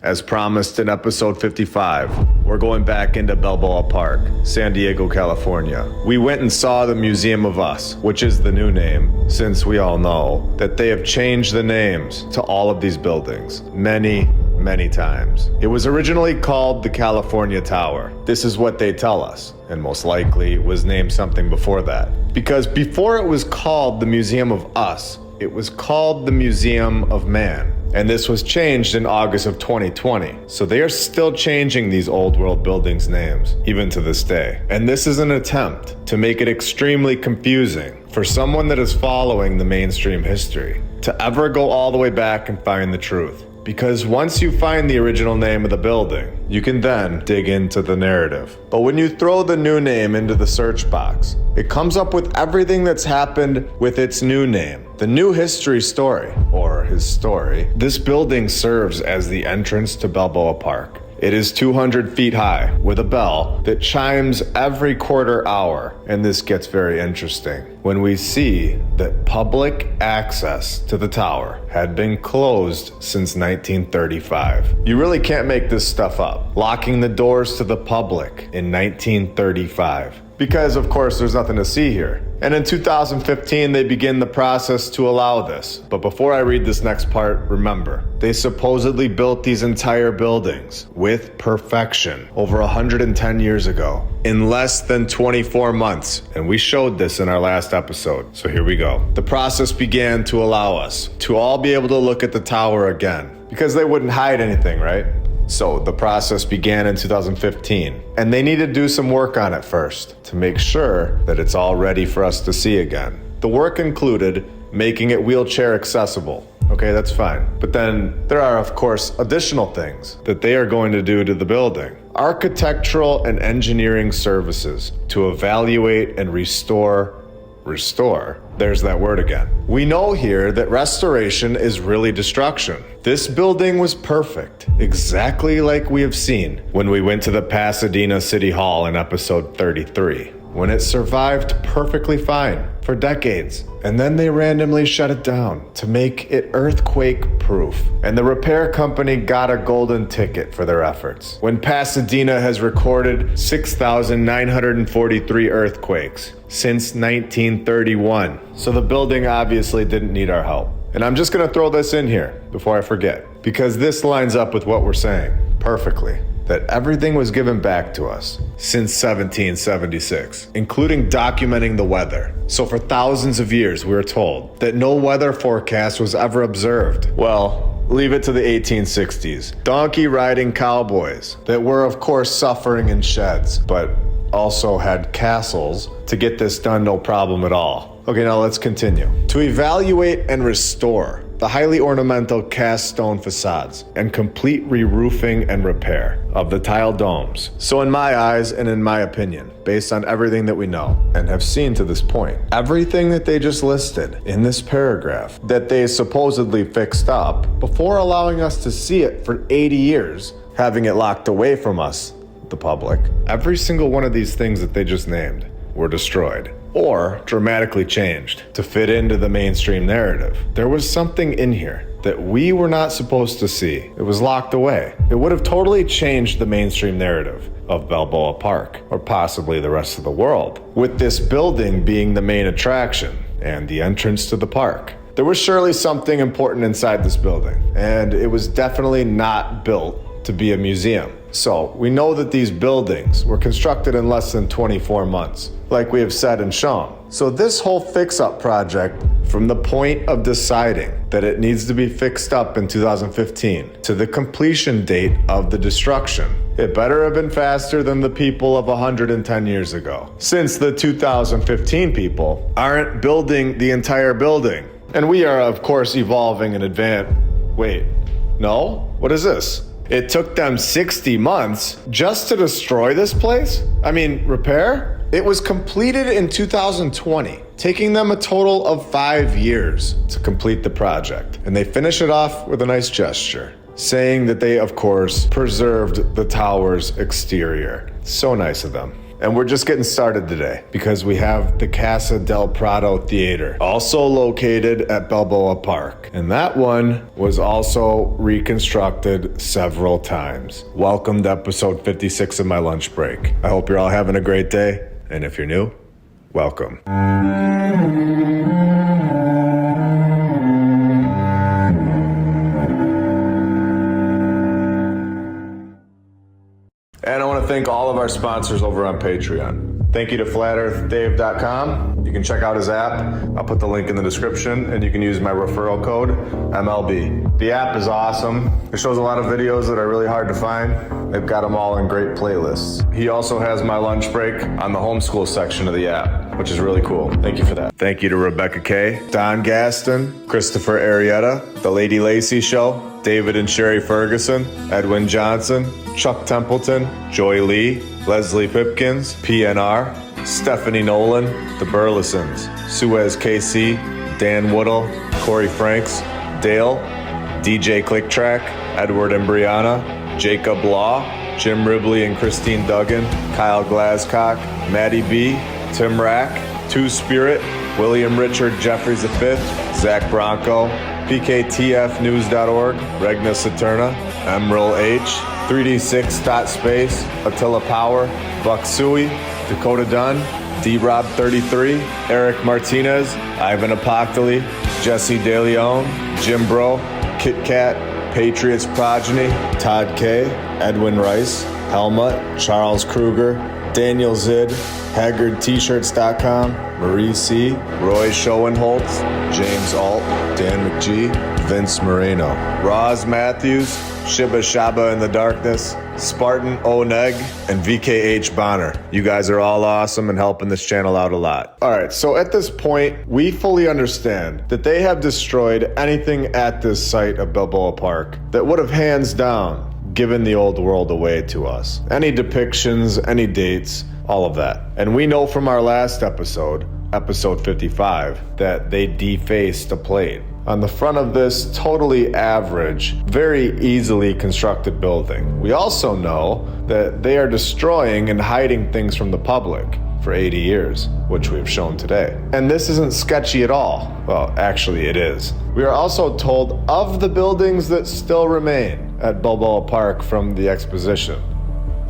As promised in episode 55, we're going back into Balboa Park, San Diego, California. We went and saw the Museum of Us, which is the new name, since we all know that they have changed the names to all of these buildings many times. It was originally called the California Tower. This is what they tell us, and most likely was named something before that. Because before it was called the Museum of Us, it was called the Museum of Man. And this was changed in August of 2020. So they are still changing these old world buildings' names, even to this day. And this is an attempt to make it extremely confusing for someone that is following the mainstream history to ever go all the way back and find the truth. Because once you find the original name of the building, you can then dig into the narrative. But when you throw the new name into the search box, it comes up with everything that's happened with its new name. The new history story, or his story. This building serves as the entrance to Balboa Park. It is 200 feet high with a bell that chimes every quarter hour. And this gets very interesting when we see that public access to the tower had been closed since 1935. You really can't make this stuff up. Locking the doors to the public in 1935. Because of course there's nothing to see here. And in 2015 they begin the process to allow this. But before I read this next part, remember, they supposedly built these entire buildings with perfection over 110 years ago in less than 24 months. And we showed this in our last episode. So here we go. The process began to allow us to all be able to look at the tower again. Because they wouldn't hide anything, right? So the process began in 2015, and they need to do some work on it first to make sure that it's all ready for us to see again. The work included making it wheelchair accessible. Okay, that's fine. But then there are, of course, additional things that they are going to do to the building. Architectural and engineering services to evaluate and restore. There's that word again. We know here that restoration is really destruction. This building was perfect, exactly like we have seen when we went to the Pasadena City Hall in episode 33, when it survived perfectly fine for decades. And then they randomly shut it down to make it earthquake proof. And the repair company got a golden ticket for their efforts. When Pasadena has recorded 6,943 earthquakes since 1931. So the building obviously didn't need our help. And I'm just gonna throw this in here before I forget, because this lines up with what we're saying perfectly. That everything was given back to us since 1776, including documenting the weather. So for thousands of years, we were told that no weather forecast was ever observed. Well, leave it to the 1860s. Donkey riding cowboys that were of course suffering in sheds, but also had castles to get this done no problem at all. Okay, now let's continue. To evaluate and restore the highly ornamental cast stone facades and complete re-roofing and repair of the tile domes. So in my eyes and in my opinion, based on everything that we know and have seen to this point, everything that they just listed in this paragraph that they supposedly fixed up before allowing us to see it for 80 years, having it locked away from us, the public, every single one of these things that they just named were destroyed or dramatically changed to fit into the mainstream narrative. There was something in here that we were not supposed to see. It was locked away. It would have totally changed the mainstream narrative of Balboa Park, or possibly the rest of the world, with this building being the main attraction and the entrance to the park. There was surely something important inside this building, and it was definitely not built to be a museum. So we know that these buildings were constructed in less than 24 months, like we have said and shown. So this whole fix-up project, from the point of deciding that it needs to be fixed up in 2015 to the completion date of the destruction, it better have been faster than the people of 110 years ago, since the 2015 people aren't building the entire building. And we are, of course, evolving in advance. Wait, no? What is this? It took them 60 months just to destroy this place? I mean, repair? It was completed in 2020, taking them a total of 5 years to complete the project. And they finish it off with a nice gesture, saying that they, of course, preserved the tower's exterior. So nice of them. And we're just getting started today because we have the Casa del Prado Theater, also located at Balboa Park. And that one was also reconstructed several times. Welcome to episode 56 of my lunch break. I hope you're all having a great day. And if you're new, welcome. And I want to thank all of our sponsors over on Patreon. Thank you to FlatEarthDave.com. You can check out his app. I'll put the link in the description, and you can use my referral code, MLB. The app is awesome. It shows a lot of videos that are really hard to find. They've got them all in great playlists. He also has my lunch break on the homeschool section of the app, which is really cool. Thank you for that. Thank you to Rebecca Kay, Don Gaston, Christopher Arietta, The Lady Lacey Show, David and Sherry Ferguson, Edwin Johnson, Chuck Templeton, Joy Lee, Leslie Pipkins, PNR, Stephanie Nolan, The Burlesons, Suez KC, Dan Woodall, Corey Franks, Dale, DJ Clicktrack, Edward and Brianna, Jacob Law, Jim Ribley and Christine Duggan, Kyle Glascock, Maddie B, Tim Rack, Two Spirit, William Richard Jeffries V, Zach Bronco, PKTFnews.org, Regna Saturna, Emerald H, 3D6.space, Attila Power, Buck Suey, Dakota Dunn, D-Rob33, Eric Martinez, Ivan Apoctoli, Jesse DeLeon, Jim Bro, Kit Kat, Patriots Progeny, Todd K, Edwin Rice, Helmut, Charles Kruger, Daniel Zid, HaggardT-shirts.com, Marie C, Roy Schoenholtz, James Alt, Dan McGee, Vince Moreno, Roz Matthews, Shibba Shaba in the Darkness, Spartan Oneg, and VKH Bonner. You guys are all awesome and helping this channel out a lot. All right, so at this point, we fully understand that they have destroyed anything at this site of Balboa Park that would have hands down given the old world away to us. Any depictions, any dates, all of that. And we know from our last episode, episode 55, that they defaced a plate on the front of this totally average, very easily constructed building. We also know that they are destroying and hiding things from the public for 80 years, which we've shown today. And this isn't sketchy at all. Well, actually it is. We are also told of the buildings that still remain at Balboa Park from the Exposition.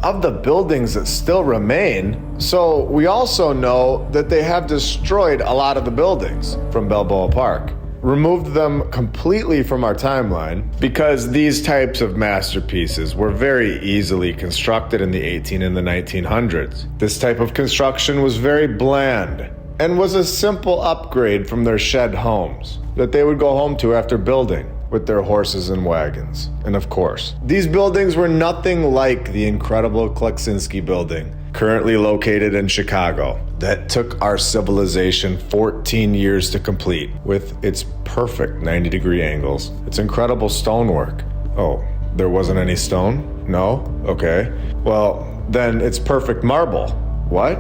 Of the buildings that still remain, so we also know that they have destroyed a lot of the buildings from Balboa Park, removed them completely from our timeline because these types of masterpieces were very easily constructed in the 18 and the 1900s. This type of construction was very bland and was a simple upgrade from their shed homes that they would go home to after building with their horses and wagons. And of course, these buildings were nothing like the incredible Kleksinski building, currently located in Chicago, that took our civilization 14 years to complete with its perfect 90-degree angles, its incredible stonework. Oh, there wasn't any stone? No? Okay. Well, then it's perfect marble. What?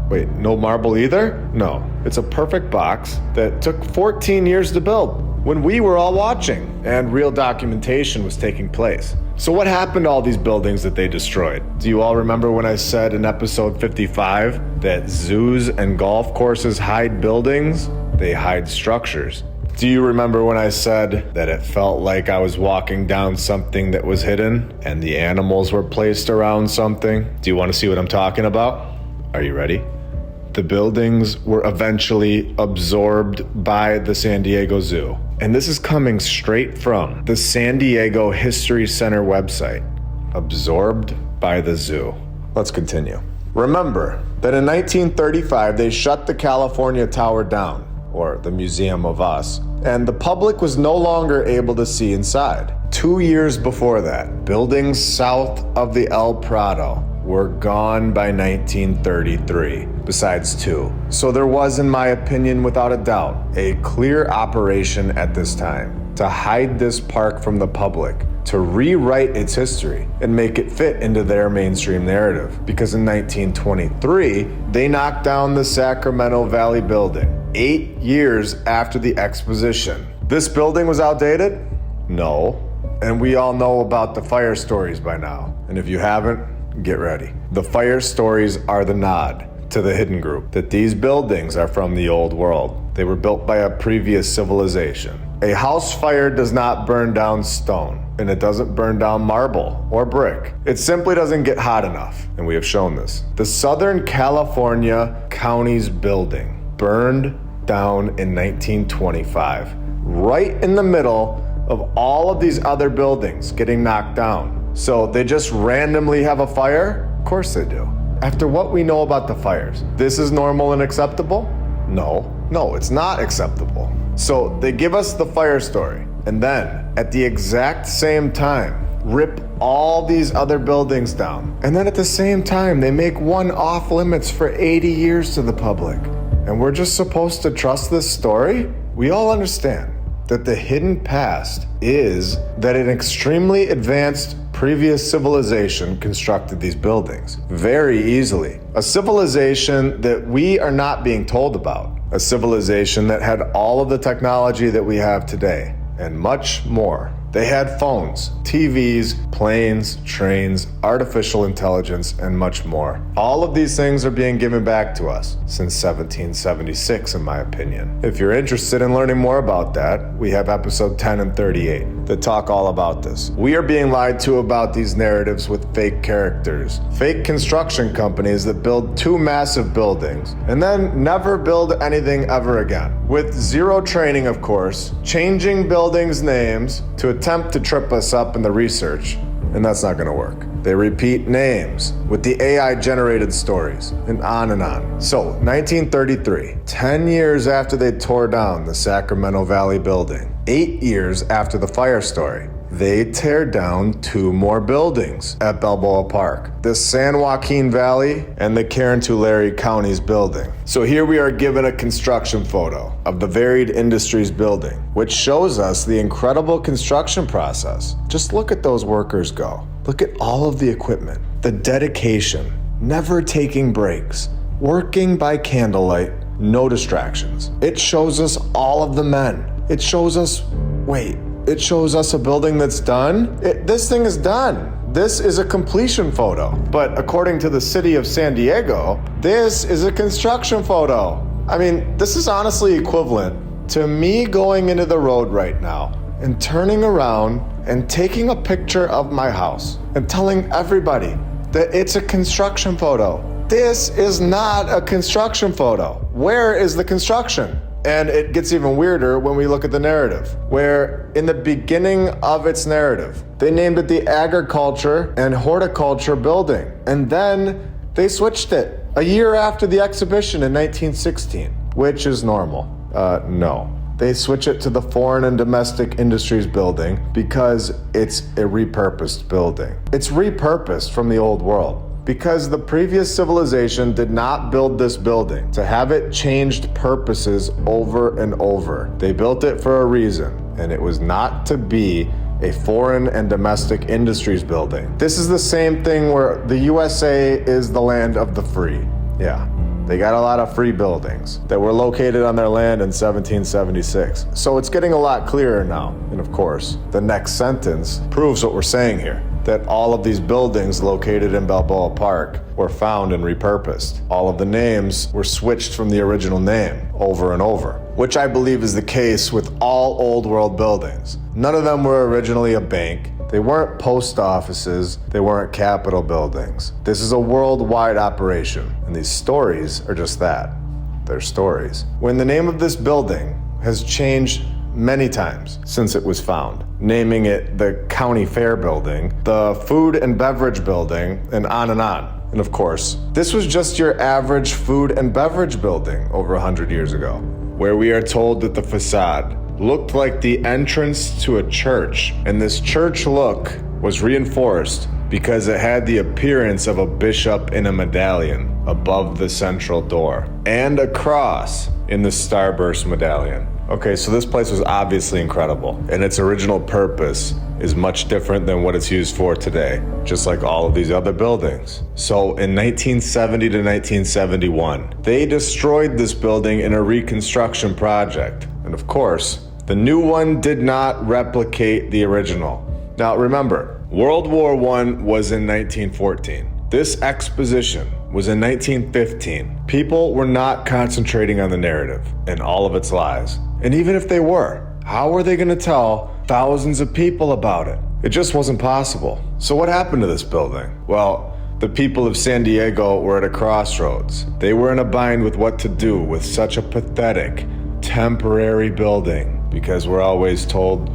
Wait, no marble either? No. It's a perfect box that took 14 years to build when we were all watching and real documentation was taking place. So what happened to all these buildings that they destroyed? Do you all remember when I said in episode 55 that zoos and golf courses hide buildings? They hide structures. Do you remember when I said that it felt like I was walking down something that was hidden and the animals were placed around something? Do you want to see what I'm talking about? Are you ready? The buildings were eventually absorbed by the San Diego Zoo. And this is coming straight from the San Diego History Center website. Absorbed by the zoo. Let's continue. Remember that in 1935, they shut the California Tower down, or the Museum of Us, and the public was no longer able to see inside. 2 years before that, buildings south of the El Prado were gone by 1933, besides two. So there was, in my opinion, without a doubt, a clear operation at this time to hide this park from the public, to rewrite its history and make it fit into their mainstream narrative. Because in 1923, they knocked down the Sacramento Valley building, 8 years after the Exposition. This building was outdated? No. And we all know about the fire stories by now. And if you haven't, get ready. The fire stories are the nod to the hidden group that these buildings are from the old world. They were built by a previous civilization. A house fire does not burn down stone, and it doesn't burn down marble or brick. It simply doesn't get hot enough, and we have shown this. The Southern California County's building burned down in 1925, right in the middle of all of these other buildings getting knocked down. So they just randomly have a fire? Of course they do. After what we know about the fires, this is normal and acceptable? No, it's not acceptable. So they give us the fire story, and then at the exact same time, rip all these other buildings down. And then at the same time, they make one off limits for 80 years to the public. And we're just supposed to trust this story? We all understand that the hidden past is that an extremely advanced previous civilization constructed these buildings very easily. A civilization that we are not being told about. A civilization that had all of the technology that we have today and much more. They had phones, TVs, planes, trains, artificial intelligence, and much more. All of these things are being given back to us since 1776, in my opinion. If you're interested in learning more about that, we have episode 10 and 38 that talk all about this. We are being lied to about these narratives with fake characters, fake construction companies that build two massive buildings and then never build anything ever again. With zero training, of course, changing buildings' names to attempt to trip us up in the research, and that's not going to work. They repeat names with the AI-generated stories, and on and on. So, 1933, 10 years after they tore down the Sacramento Valley building, 8 years after the fire story, they tear down two more buildings at Balboa Park, the San Joaquin Valley and the Carondelet County's building. So here we are given a construction photo of the Varied Industries building, which shows us the incredible construction process. Just look at those workers go. Look at all of the equipment, the dedication, never taking breaks, working by candlelight, no distractions. It shows us all of the men. It shows us a building that's done. This thing is done. This is a completion photo. But according to the city of San Diego, this is a construction photo. I mean, this is honestly equivalent to me going into the road right now and turning around and taking a picture of my house and telling everybody that it's a construction photo. This is not a construction photo. Where is the construction? And it gets even weirder when we look at the narrative, where in the beginning of its narrative, they named it the Agriculture and Horticulture Building. And then they switched it a year after the exhibition in 1916, which is normal. No. They switch it to the Foreign and Domestic Industries Building because it's a repurposed building. It's repurposed from the old world. Because the previous civilization did not build this building to have it changed purposes over and over. They built it for a reason, and it was not to be a foreign and domestic industries building. This is the same thing where the USA is the land of the free. Yeah, they got a lot of free buildings that were located on their land in 1776. So it's getting a lot clearer now. And of course, the next sentence proves what we're saying here, that all of these buildings located in Balboa Park were found and repurposed. All of the names were switched from the original name over and over, which I believe is the case with all old world buildings. None of them were originally a bank. They weren't post offices. They weren't Capitol buildings. This is a worldwide operation, and these stories are just that. They're stories. When the name of this building has changed many times since it was found, naming it the County Fair Building, the Food and Beverage Building, and on and on. And of course, this was just your average food and beverage building over 100 years ago, where we are told that the facade looked like the entrance to a church, and this church look was reinforced because it had the appearance of a bishop in a medallion above the central door, and a cross in the starburst medallion. Okay, so this place was obviously incredible, and its original purpose is much different than what it's used for today, just like all of these other buildings. So in 1970 to 1971, they destroyed this building in a reconstruction project. And of course, the new one did not replicate the original. Now remember, World War I was in 1914. This exposition was in 1915. People were not concentrating on the narrative and all of its lies. And even if they were, how were they going to tell thousands of people about it? It just wasn't possible. So what happened to this building? Well, the people of San Diego were at a crossroads. They were in a bind with what to do with such a pathetic, temporary building, because we're always told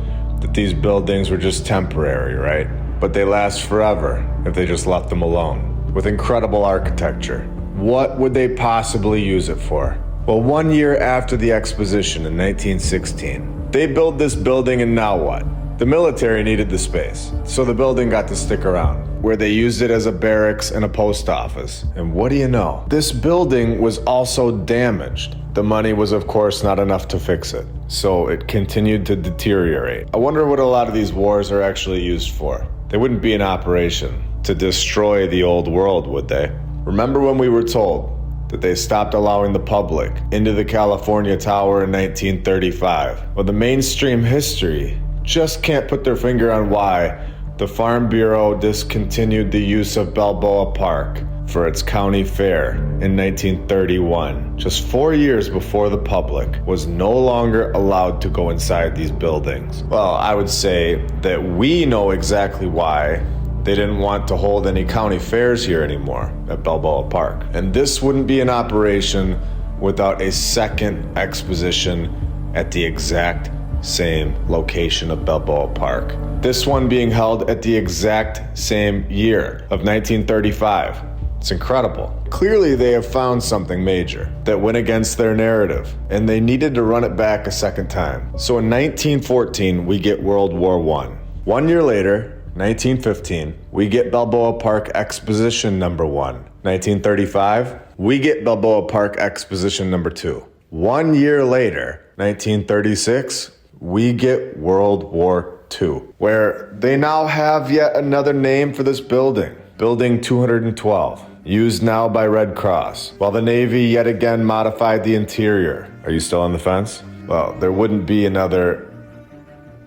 that these buildings were just temporary, right? But they last forever if they just left them alone. With incredible architecture. What would they possibly use it for? Well, 1 year after the exposition in 1916, they built this building, and now what? The military needed the space, so the building got to stick around, where they used it as a barracks and a post office. And what do you know? This building was also damaged. The money was, of course, not enough to fix it, so it continued to deteriorate. I wonder what a lot of these wars are actually used for. They wouldn't be an operation to destroy the old world, would they? Remember when we were told that they stopped allowing the public into the California Tower in 1935? Well, the mainstream history just can't put their finger on why the Farm Bureau discontinued the use of Balboa Park for its county fair in 1931, just 4 years before the public was no longer allowed to go inside these buildings. Well, I would say that we know exactly why they didn't want to hold any county fairs here anymore at Balboa Park. And this wouldn't be an operation without a second exposition at the exact same location of Balboa Park. This one being held at the exact same year of 1935. It's incredible. Clearly they have found something major that went against their narrative, and they needed to run it back a second time. So in 1914, we get World War I. 1 year later, 1915, we get Balboa Park Exposition number 1. 1935, we get Balboa Park Exposition number 2. 1 year later, 1936, we get World War II, where they now have yet another name for this building, Building 212, used now by Red Cross, while the Navy yet again modified the interior. Are you still on the fence? Well, there wouldn't be another...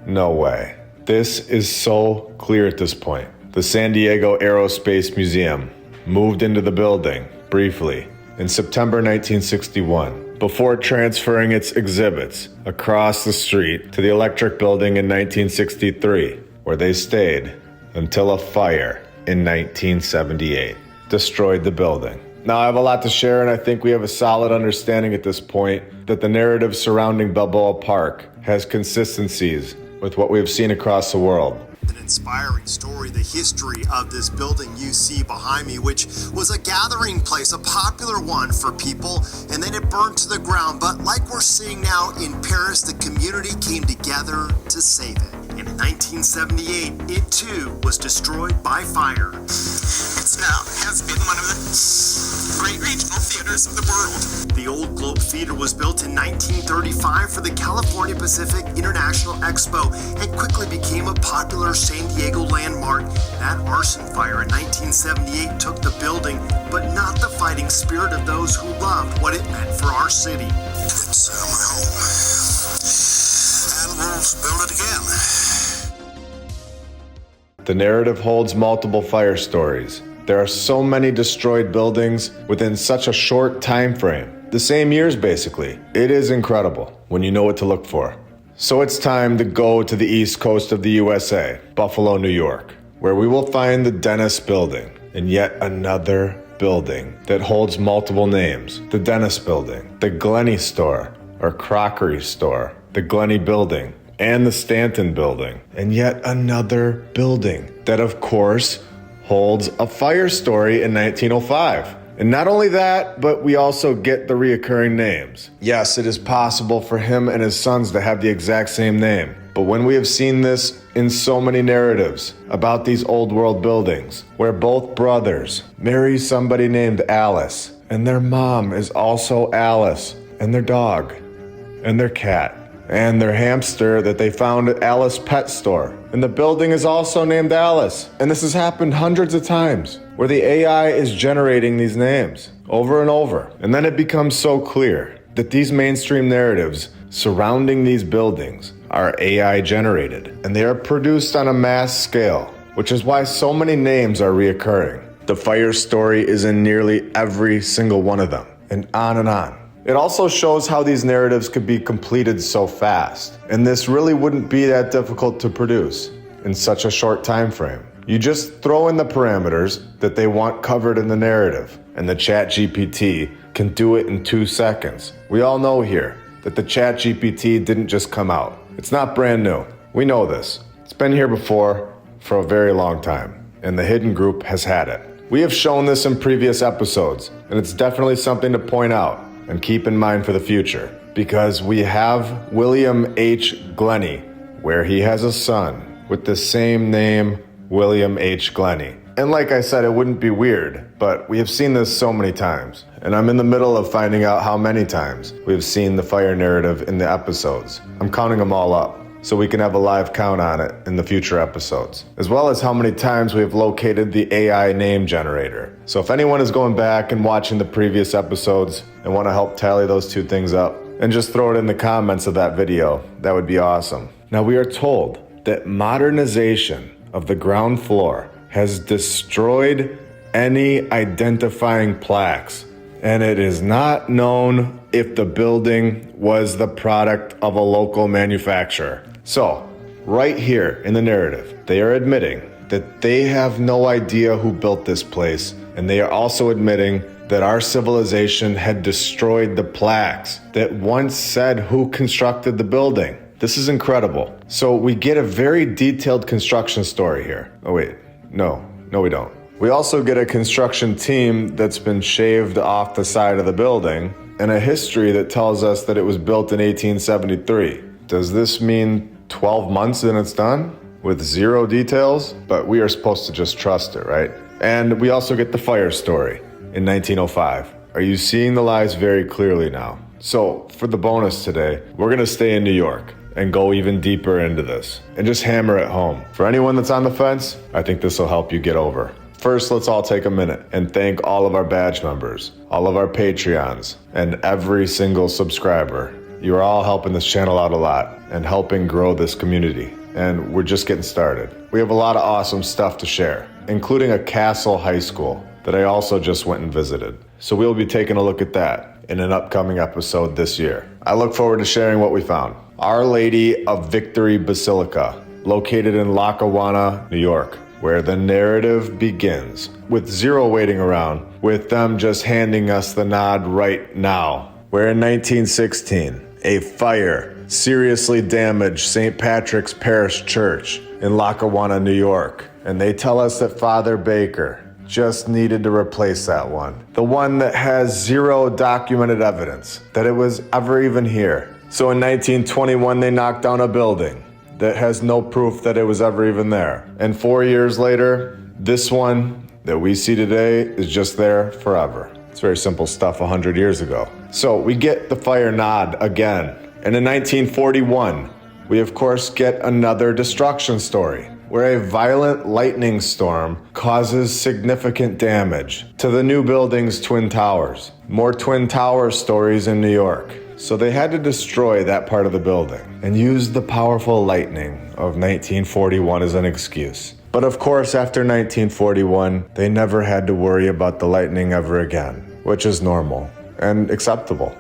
No way. This is so clear at this point. The San Diego Aerospace Museum moved into the building, briefly, in September 1961, before transferring its exhibits across the street to the Electric Building in 1963, where they stayed until a fire in 1978 destroyed the building. Now, I have a lot to share, and I think we have a solid understanding at this point that the narrative surrounding Balboa Park has consistencies with what we have seen across the world. An inspiring story, the history of this building you see behind me, which was a gathering place, a popular one for people, and then it burned to the ground. But like we're seeing now in Paris, the community came together to save it. And in 1978, it too was destroyed by fire. It's now has been one of the great regional theaters of the world. The old Globe Theater was built in 1935 for the California Pacific International Expo and quickly became a popular San Diego landmark. That arson fire in 1978 took the building, but not the fighting spirit of those who loved what it meant for our city. It's my home. And we'll build it again. The narrative holds multiple fire stories. There are so many destroyed buildings within such a short time frame. The same years, basically. It is incredible when you know what to look for. So it's time to go to the east coast of the USA, Buffalo, New York, where we will find the Dennis Building, and yet another building that holds multiple names. The Dennis Building, the Glenny Store, or Crockery Store, the Glenny Building, and the Stanton Building, and yet another building that, of course, holds a fire story in 1905. And not only that, but we also get the reoccurring names. Yes, it is possible for him and his sons to have the exact same name. But when we have seen this in so many narratives about these old world buildings, where both brothers marry somebody named Alice, and their mom is also Alice, and their dog, and their cat, and their hamster that they found at Alice Pet Store. And the building is also named Alice. And this has happened hundreds of times, where the AI is generating these names over and over. And then it becomes so clear that these mainstream narratives surrounding these buildings are AI generated. And they are produced on a mass scale, which is why so many names are reoccurring. The fire story is in nearly every single one of them, and on and on. It also shows how these narratives could be completed so fast, and this really wouldn't be that difficult to produce in such a short time frame. You just throw in the parameters that they want covered in the narrative, and the ChatGPT can do it in 2 seconds. We all know here that the ChatGPT didn't just come out. It's not brand new. We know this. It's been here before for a very long time, and the hidden group has had it. We have shown this in previous episodes, and it's definitely something to point out and keep in mind for the future, because we have William H. Glennie, where he has a son with the same name, William H. Glennie. And like I said, it wouldn't be weird, but we have seen this so many times, and I'm in the middle of finding out how many times we have seen the fire narrative in the episodes. I'm counting them all up, so we can have a live count on it in the future episodes, as well as how many times we have located the AI name generator. So if anyone is going back and watching the previous episodes and want to help tally those 2 things up, and just throw it in the comments of that video, that would be awesome. Now, we are told that modernization of the ground floor has destroyed any identifying plaques, and it is not known if the building was the product of a local manufacturer. So, right here in the narrative, they are admitting that they have no idea who built this place, and they are also admitting that our civilization had destroyed the plaques that once said who constructed the building. This is incredible. So we get a very detailed construction story here. Oh wait, no we don't. We also get a construction team that's been shaved off the side of the building, and a history that tells us that it was built in 1873. Does this mean 12 months and it's done? With 0 details? But we are supposed to just trust it, right? And we also get the fire story in 1905. Are you seeing the lies very clearly now? So for the bonus today, we're gonna stay in New York and go even deeper into this and just hammer it home. For anyone that's on the fence, I think this will help you get over. First, let's all take a minute and thank all of our badge members, all of our Patreons, and every single subscriber. You are all helping this channel out a lot and helping grow this community. And we're just getting started. We have a lot of awesome stuff to share, including a castle high school that I also just went and visited. So we'll be taking a look at that in an upcoming episode this year. I look forward to sharing what we found. Our Lady of Victory Basilica, located in Lackawanna, New York, where the narrative begins, with 0 waiting around, with them just handing us the nod right now. Where in 1916, a fire seriously damaged St. Patrick's Parish Church in Lackawanna, New York, and they tell us that Father Baker just needed to replace that one. The one that has 0 documented evidence that it was ever even here. So in 1921, they knocked down a building that has no proof that it was ever even there. And 4 years later, this one that we see today is just there forever. It's very simple stuff 100 years ago. So we get the fire nod again. And in 1941, we of course get another destruction story, where a violent lightning storm causes significant damage to the new building's Twin Towers. More Twin Tower stories in New York. So they had to destroy that part of the building and use the powerful lightning of 1941 as an excuse. But of course, after 1941, they never had to worry about the lightning ever again, which is normal and acceptable.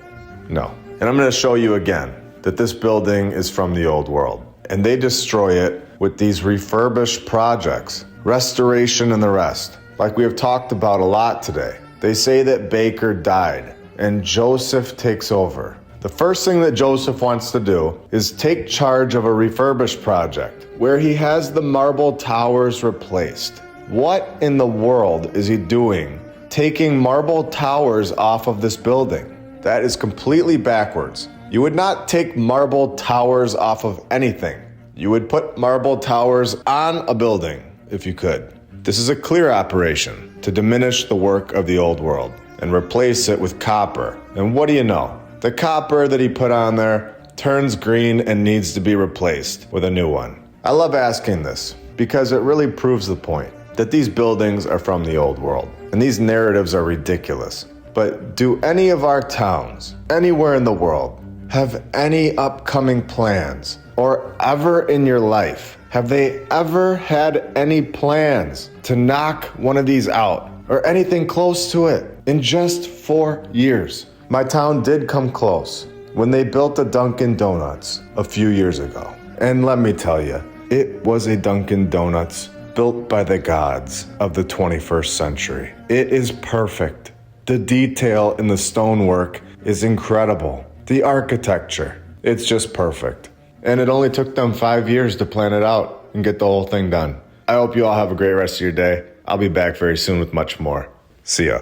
No. And I'm going to show you again that this building is from the old world, and they destroy it with these refurbished projects, restoration and the rest. Like we have talked about a lot today. They say that Baker died and Joseph takes over. The first thing that Joseph wants to do is take charge of a refurbished project where he has the marble towers replaced. What in the world is he doing taking marble towers off of this building? That is completely backwards. You would not take marble towers off of anything. You would put marble towers on a building if you could. This is a clear operation to diminish the work of the old world and replace it with copper. And what do you know? The copper that he put on there turns green and needs to be replaced with a new one. I love asking this because it really proves the point that these buildings are from the old world and these narratives are ridiculous. But do any of our towns, anywhere in the world, have any upcoming plans or ever in your life have they ever had any plans to knock one of these out or anything close to it in just 4 years? My town did come close when they built a Dunkin' Donuts a few years ago. And let me tell you, it was a Dunkin' Donuts built by the gods of the 21st century. It is perfect. The detail in the stonework is incredible. The architecture, it's just perfect. And it only took them 5 years to plan it out and get the whole thing done. I hope you all have a great rest of your day. I'll be back very soon with much more. See ya.